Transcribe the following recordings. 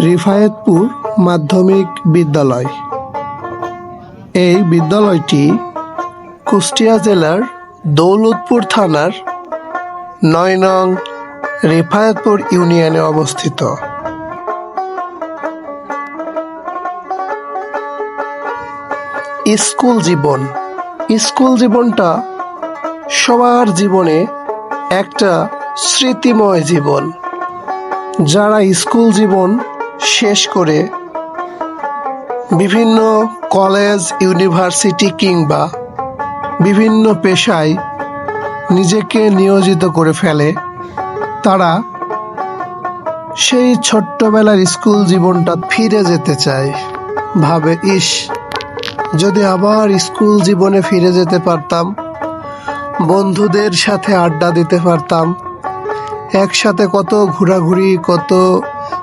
রিফায়েতপুর মাধ্যমিক বিদ্যালয়। এই বিদ্যালয়টি কুষ্টিয়া জেলার দৌলতপুর থানার ৯ নং রিফায়েতপুর ইউনিয়নে অবস্থিত। স্কুল জীবনটা সবার জীবনে একটা স্মৃতিময় জীবন। যারা স্কুল জীবন শেষ করে বিভিন্ন কলেজ, ইউনিভার্সিটি কিংবা বিভিন্ন পেশায় নিজেকে নিয়োজিত করে ফেলে, তারা সেই ছোট্টবেলার স্কুল জীবনটা ফিরে যেতে চায়। ভাবে, ইস, যদি আবার স্কুল জীবনে ফিরে যেতে পারতাম, বন্ধুদের সাথে আড্ডা দিতে পারতাম, একসাথে কত ঘোরাঘুরি, কত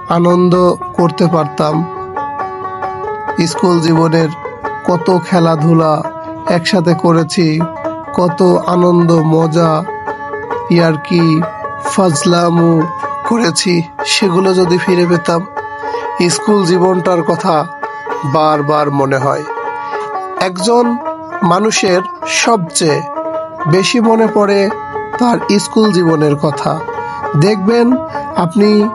আনন্দ করতে পারতাম। স্কুল জীবনের কত খেলাধুলা একসাথে করেছি, কত আনন্দ, মজা, ইয়ার্কি, ফাজলামু করেছি। সেগুলো যদি ফিরে পেতাম। স্কুল জীবনটার কথা বারবার মনে হয়। একজন মানুষের সবচেয়ে বেশি মনে পড়ে তার স্কুল জীবনের কথা। দেখবেন আপনি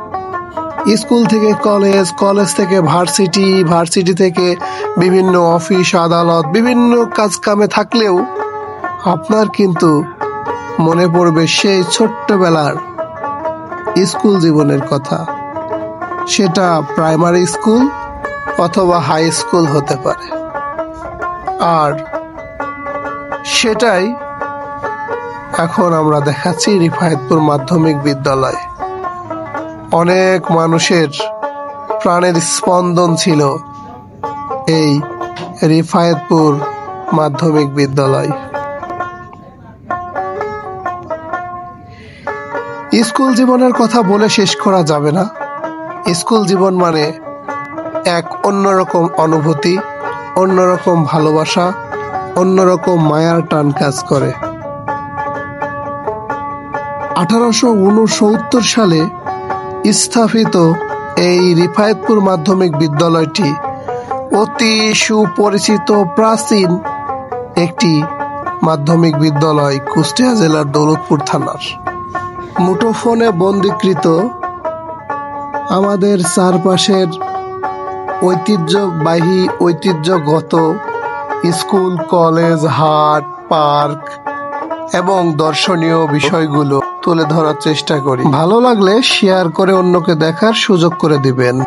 স্কুল থেকে কলেজ, কলেজ থেকে ভার্সিটি, ভার্সিটি থেকে বিভিন্ন অফিস আদালত, বিভিন্ন কাজ কামে থাকলেও আপনার কিন্তু মনে পড়বে সেই ছোট্টবেলার স্কুল জীবনের কথা। সেটা প্রাইমারি স্কুল অথবা হাই স্কুল হতে পারে। আর সেটাই এখন আমরা দেখাচ্ছি রিফায়েতপুর মাধ্যমিক বিদ্যালয়। অনেক মানুষের প্রাণের স্পন্দন ছিল এই রিফায়েতপুর মাধ্যমিক বিদ্যালয়। স্কুল জীবনের কথা বলে শেষ করা যাবে না। স্কুল জীবন মানে এক অন্যরকম অনুভূতি, অন্যরকম ভালোবাসা, অন্যরকম মায়ার টান কাজ করে। 1869 সালে স্থাপিত এই রিফায়েতপুর মাধ্যমিক বিদ্যালয়টি অতি সুপরিচিত প্রাচীন একটি মাধ্যমিক বিদ্যালয়, কুষ্টিয়া জেলার দৌলতপুর থানার। মুঠোফোনে বন্দীকৃত আমাদের চারপাশের ঐতিহ্যগত স্কুল, কলেজ, হাট, পার্ক এবং দর্শনীয় বিষয়গুলো তুলে ধরার চেষ্টা করি। ভালো লাগলে শেয়ার করে অন্যকে দেখার সুযোগ করে দিবেন।